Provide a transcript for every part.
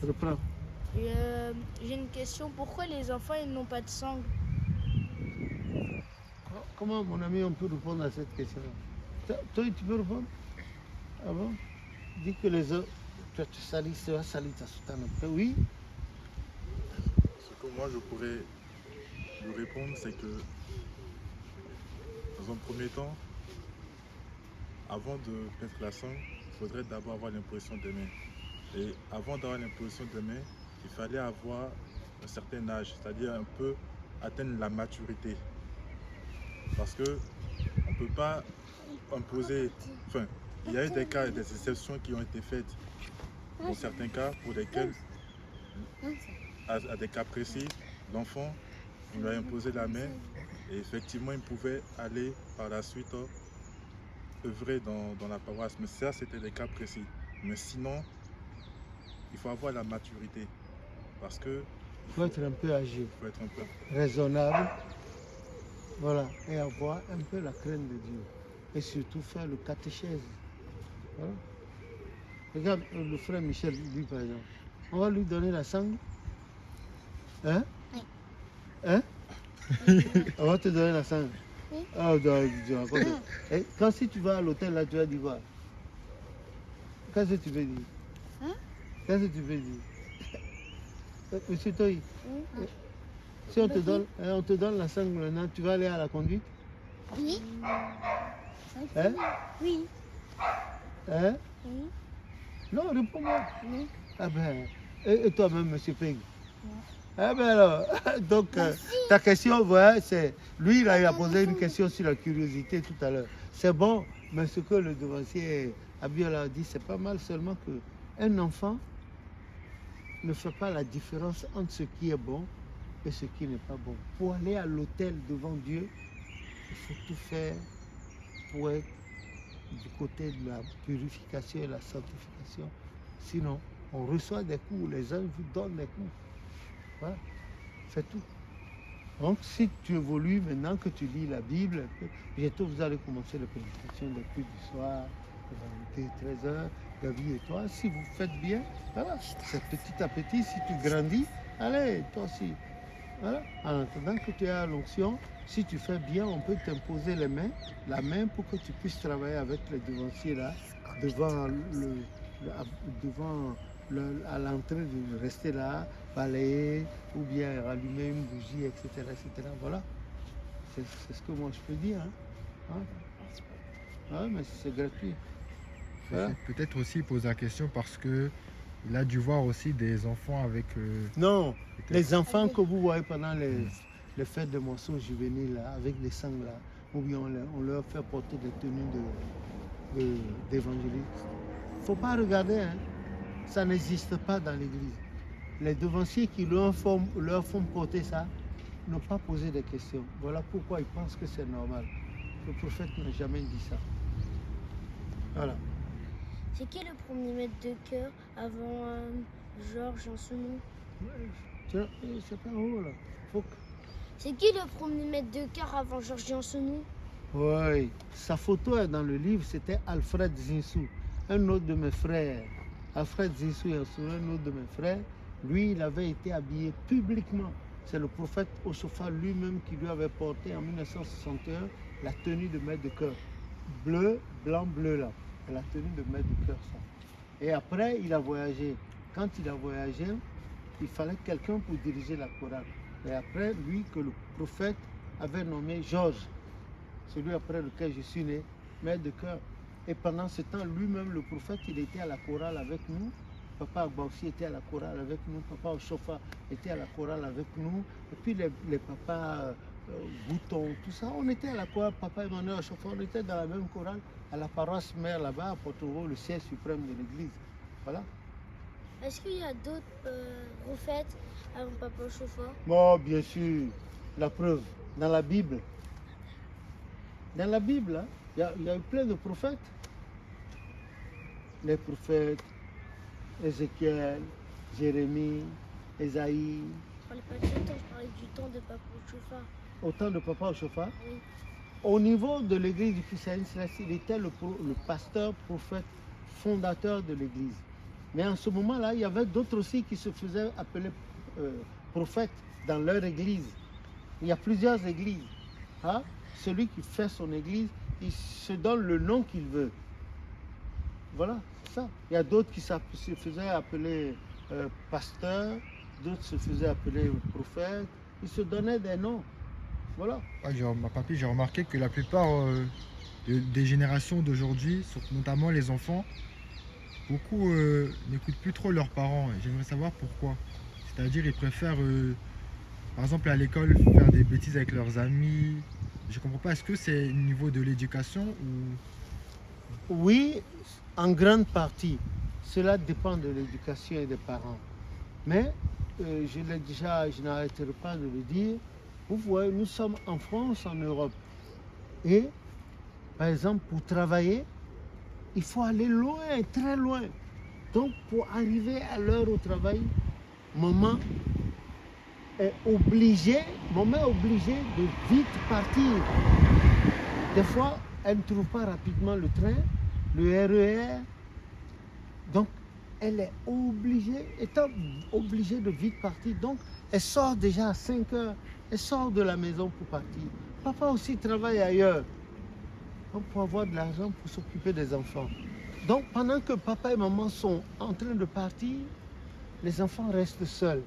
Reprends. J'ai une question. Pourquoi les enfants ils n'ont pas de sangle? Comment, mon ami, on peut répondre à cette question-là? Toi, tu peux répondre? Ah bon? Dis que les autres. Toi, tu salis, tu vas salir ta soutane après. Oui? Ce que moi je pourrais lui répondre, c'est que dans un premier temps, avant de mettre la sangle, il faudrait d'abord avoir l'impression d'aimer. Et avant d'avoir l'impression d'aimer, il fallait avoir un certain âge, c'est-à-dire un peu atteindre la maturité. Parce que on ne peut pas imposer. Enfin, il y a eu des cas, des exceptions qui ont été faites dans certains cas pour lesquels, à des cas précis, l'enfant, on lui a imposé la main et effectivement, il pouvait aller par la suite œuvrer dans la paroisse. Mais ça, c'était des cas précis. Mais sinon, il faut avoir la maturité parce que Il faut être un peu âgé, il faut être un peu raisonnable. Voilà. Et avoir un peu la crainte de Dieu. Et surtout faire le catéchèse. Voilà. Regarde le frère Michel, lui par exemple. On va lui donner la sangle. Hein? Oui. Hein? On va te donner la sangle. Oui. Ah, tu racontes. Et quand si tu vas à l'hôtel, là, tu vas dire quoi? Qu'est-ce que tu veux dire? Hein? Qu'est-ce que tu veux dire? Monsieur Toy, Oui. si on te donne la sangle maintenant, tu vas aller à la conduite? Oui. Hein? Oui. Hein? Oui. Non, réponds-moi. Oui. Ah ben, et toi-même, monsieur Peg? Non. Ah ben alors, donc ta question, voilà, c'est. Lui, il a posé une question sur la curiosité tout à l'heure. C'est bon, mais ce que le devancier Abiola a dit, c'est pas mal, seulement que un enfant ne fait pas la différence entre ce qui est bon et ce qui n'est pas bon. Pour aller à l'autel devant Dieu, il faut tout faire pour être du côté de la purification et la sanctification. Sinon, on reçoit des coups, les uns vous donnent des coups. Voilà, c'est tout. Donc, si tu évolues maintenant que tu lis la Bible, bientôt vous allez commencer la prédication des cultes du soir, dès 13h, Gabi et toi. Si vous faites bien, voilà, c'est petit à petit, si tu grandis, allez, toi aussi. Voilà. En attendant que tu aies l'onction, si tu fais bien, on peut t'imposer la main pour que tu puisses travailler avec les devanciers là, devant à l'entrée, de rester là, balayer ou bien rallumer une bougie, etc. etc. Voilà. C'est ce que moi je peux dire. Hein. Ah, mais c'est gratuit. Voilà. Peut-être aussi poser la question parce que il a dû voir aussi des enfants avec. Non, les enfants que vous voyez pendant les fêtes de moisson juvénile là, avec des sangles là, ou bien on leur fait porter des tenues d'évangéliste. Il ne faut pas regarder, hein. Ça n'existe pas dans l'église. Les devanciers qui leur font porter ça n'ont pas posé de questions. Voilà pourquoi ils pensent que c'est normal. Le prophète n'a jamais dit ça. Voilà. C'est qui le premier maître de chœur avant Georges Ancenou? C'est pas haut là. C'est qui le premier maître de chœur avant Georges Ancenou? Oui, sa photo est dans le livre, c'était Alfred Zinsou, un autre de mes frères. Alfred Zinsou est un autre de mes frères. Lui, il avait été habillé publiquement. C'est le prophète Osopha lui-même qui lui avait porté en 1961 la tenue de maître de chœur. Bleu, blanc, bleu là. La tenue de maître de chœur, ça. Et après, il a voyagé. Quand il a voyagé, il fallait quelqu'un pour diriger la chorale. Et après, lui, que le prophète avait nommé Georges, celui après lequel je suis né, maître de chœur. Et pendant ce temps, lui-même, le prophète, il était à la chorale avec nous. Papa Agba aussi était à la chorale avec nous. Papa Oshofa était à la chorale avec nous. Et puis les papas Bouton, tout ça, on était à la chorale. Papa Emmanuel Oshofa, on était dans la même chorale à la paroisse mère là-bas, à Porto-Nouveau, le siège suprême de l'église. Voilà. Est-ce qu'il y a d'autres prophètes avant Papa Oshofa? Bon, bien sûr, la preuve, dans la Bible. Dans la Bible, il y a eu plein de prophètes. Les prophètes, Ézéchiel, Jérémie, Ésaïe. Je parlais pas de ce temps, je parlais du temps de Papa Oshofa. Au temps de Papa Oshofa. Oui. Au niveau de l'église du Fils Saint, il était le pasteur, prophète, fondateur de l'église. Mais en ce moment-là, il y avait d'autres aussi qui se faisaient appeler prophètes dans leur église. Il y a plusieurs églises. Hein? Celui qui fait son église, il se donne le nom qu'il veut. Voilà, c'est ça. Il y a d'autres qui se faisaient appeler pasteurs, d'autres se faisaient appeler prophètes. Ils se donnaient des noms. Voilà. Ouais, papy, j'ai remarqué que la plupart des générations d'aujourd'hui, notamment les enfants, beaucoup n'écoutent plus trop leurs parents. Et j'aimerais savoir pourquoi. C'est-à-dire ils préfèrent, par exemple, à l'école, faire des bêtises avec leurs amis. Je comprends pas, est-ce que c'est au niveau de l'éducation ou... Oui, en grande partie. Cela dépend de l'éducation et des parents. Mais, je l'ai déjà, je n'arrêterai pas de le dire, vous voyez, nous sommes en France, en Europe. Et, par exemple, pour travailler, il faut aller loin, très loin. Donc, pour arriver à l'heure au travail, maman est obligée de vite partir. Des fois, elle ne trouve pas rapidement le train, le RER. Donc, elle est obligée, étant obligée de vite partir. Donc, elle sort déjà à 5 heures. Elle sort de la maison pour partir. Papa aussi travaille ailleurs. Donc, pour avoir de l'argent pour s'occuper des enfants. Donc, pendant que papa et maman sont en train de partir, les enfants restent seuls.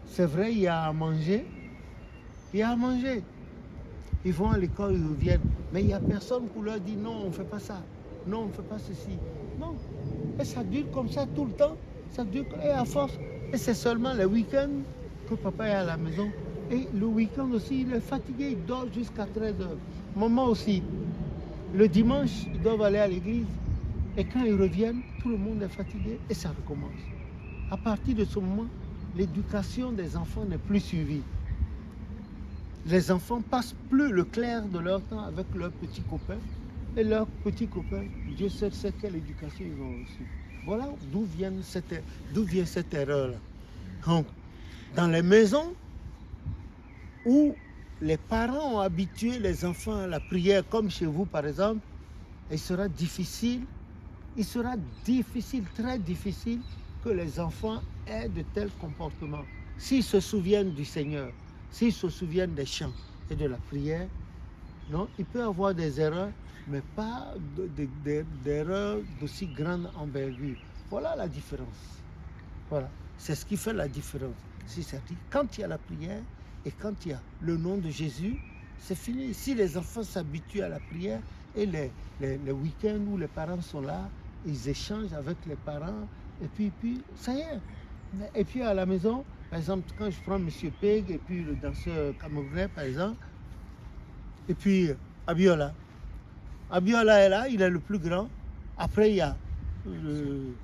C'est vrai, il y a à manger. Il y a à manger. Ils vont à l'école, ils reviennent. Mais il n'y a personne pour leur dire non, on ne fait pas ça. Non, on ne fait pas ceci. Non. Et ça dure comme ça tout le temps. Ça dure, et à force. Et c'est seulement le week-end que papa est à la maison. Et le week-end aussi, il est fatigué, il dort jusqu'à 13 heures. Maman aussi. Le dimanche, ils doivent aller à l'église. Et quand ils reviennent, tout le monde est fatigué et ça recommence. À partir de ce moment, l'éducation des enfants n'est plus suivie. Les enfants passent plus le clair de leur temps avec leurs petits copains. Et leurs petits copains, Dieu seul sait quelle éducation ils ont reçue. Voilà d'où vient cette erreur-là. Donc, dans les maisons où les parents ont habitué les enfants à la prière, comme chez vous par exemple, il sera difficile, très difficile, que les enfants aient de tels comportements. S'ils se souviennent du Seigneur, s'ils se souviennent des chants et de la prière, non, il peut y avoir des erreurs, mais pas d'erreurs d'aussi grande envergure. Voilà la différence. Voilà, c'est ce qui fait la différence. C'est-à-dire, quand il y a la prière et quand il y a le nom de Jésus, c'est fini. Si les enfants s'habituent à la prière et les week-ends où les parents sont là, ils échangent avec les parents et puis ça y est. Et puis à la maison, par exemple, quand je prends M. Peg et puis le danseur camerounais, par exemple, et puis Abiola. Abiola est là, il est le plus grand. Après, il y a le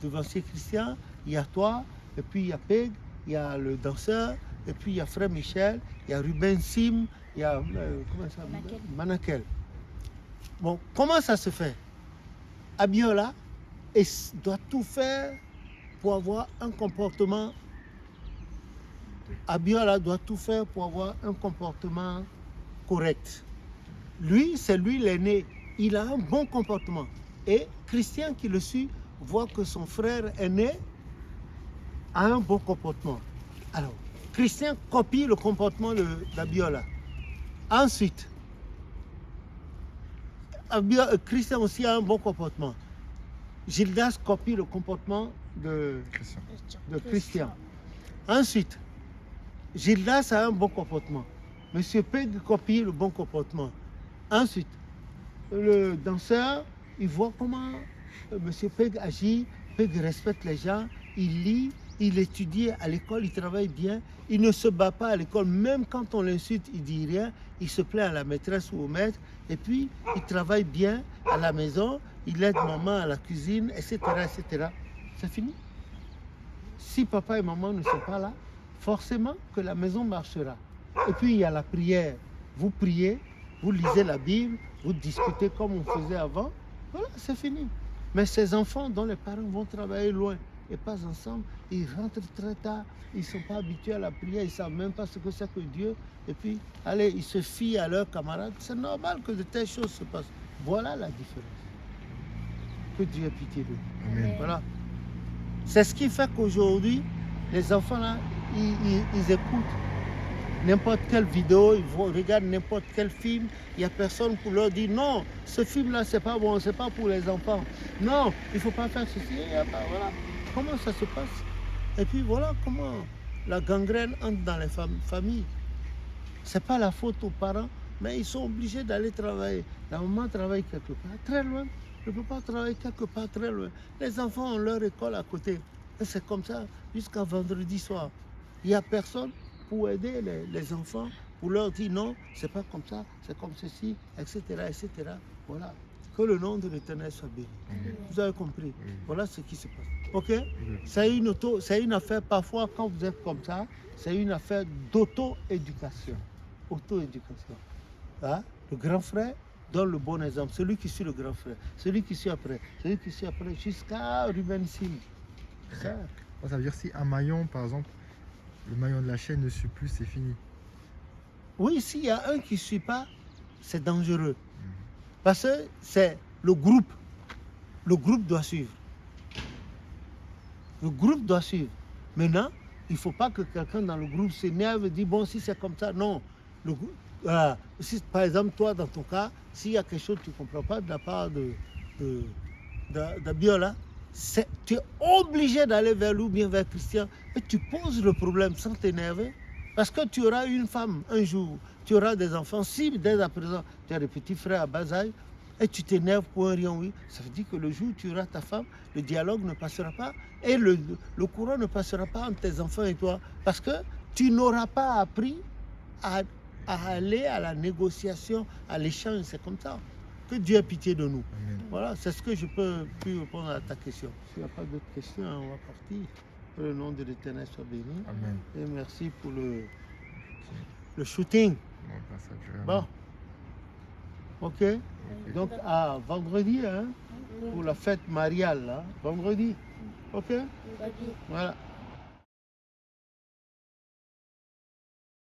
devancier Christian, il y a toi, et puis il y a Peg, il y a le danseur, et puis il y a Frère Michel, il y a Ruben Sim, il y a Manakel. Bon, comment ça se fait? Abiola doit tout faire pour avoir un comportement. Abiola doit tout faire pour avoir un comportement correct. Lui, c'est lui l'aîné. Il a un bon comportement. Et Christian qui le suit voit que son frère aîné a un bon comportement. Alors, Christian copie le comportement d'Abiola. Ensuite, Christian aussi a un bon comportement. Gildas copie le comportement de Christian. Ensuite, Gildas a un bon comportement. Monsieur Peg copie le bon comportement. Ensuite, le danseur, il voit comment Monsieur Peg agit. Peg respecte les gens, il lit, il étudie à l'école, il travaille bien. Il ne se bat pas à l'école, même quand on l'insulte, il ne dit rien. Il se plaint à la maîtresse ou au maître. Et puis, il travaille bien à la maison, il aide maman à la cuisine, etc. etc. C'est fini. Si papa et maman ne sont pas là, forcément que la maison marchera. Et puis, il y a la prière. Vous priez, vous lisez la Bible, vous discutez comme on faisait avant. Voilà, c'est fini. Mais ces enfants dont les parents vont travailler loin et pas ensemble, ils rentrent très tard, ils ne sont pas habitués à la prière, ils ne savent même pas ce que c'est que Dieu. Et puis, allez, ils se fient à leurs camarades. C'est normal que de telles choses se passent. Voilà la différence. Que Dieu ait pitié d'eux. Amen. Voilà. C'est ce qui fait qu'aujourd'hui, les enfants là, ils écoutent n'importe quelle vidéo, regardent n'importe quel film. Il n'y a personne pour leur dire non, ce film-là, c'est pas bon, c'est pas pour les enfants. Non, il ne faut pas faire ceci. Voilà. Comment ça se passe? Et puis voilà comment la gangrène entre dans les familles. Ce n'est pas la faute aux parents, mais ils sont obligés d'aller travailler. La maman travaille quelque part, très loin. Le papa travaille quelque part, très loin. Les enfants ont leur école à côté. Et c'est comme ça jusqu'à vendredi soir. Il n'y a personne pour aider les enfants, pour leur dire non, c'est pas comme ça, c'est comme ceci, etc., etc. Voilà. Que le nom de l'Éternel soit béni. Amen. Vous avez compris? Oui. Voilà ce qui se passe. Ok? C'est une affaire, parfois, quand vous êtes comme ça, c'est une affaire d'auto-éducation. Auto-éducation. Hein? Le grand frère donne le bon exemple. Celui qui suit le grand frère, celui qui suit après, jusqu'à Ruben Sim. Ça. Ça veut dire si un maillon, par exemple, le maillon de la chaîne ne suit plus, c'est fini. Oui, s'il y a un qui ne suit pas, c'est dangereux. Parce que c'est le groupe. Le groupe doit suivre. Le groupe doit suivre. Maintenant, il ne faut pas que quelqu'un dans le groupe s'énerve et dise bon, si c'est comme ça, non. Voilà. Si, par exemple, toi, dans ton cas, s'il y a quelque chose que tu ne comprends pas de la part d'Abiola, tu es obligé d'aller vers lui ou bien vers Christian et tu poses le problème sans t'énerver. Parce que tu auras une femme un jour, tu auras des enfants. Si dès à présent tu as des petits frères à bas âge et tu t'énerves pour un rien, oui, ça veut dire que le jour où tu auras ta femme, le dialogue ne passera pas et le courant ne passera pas entre tes enfants et toi. Parce que tu n'auras pas appris à aller à la négociation, à l'échange. C'est comme ça. Que Dieu ait pitié de nous. Amen. Voilà, c'est ce que je peux plus répondre à ta question. S'il n'y a pas d'autres questions, on va partir. Que le nom de l'Éternel soit béni. Amen. Et merci pour le shooting. Bon, passage. Bon. Ok. Donc à vendredi, hein, pour la fête mariale, là. Vendredi. Ok. Voilà.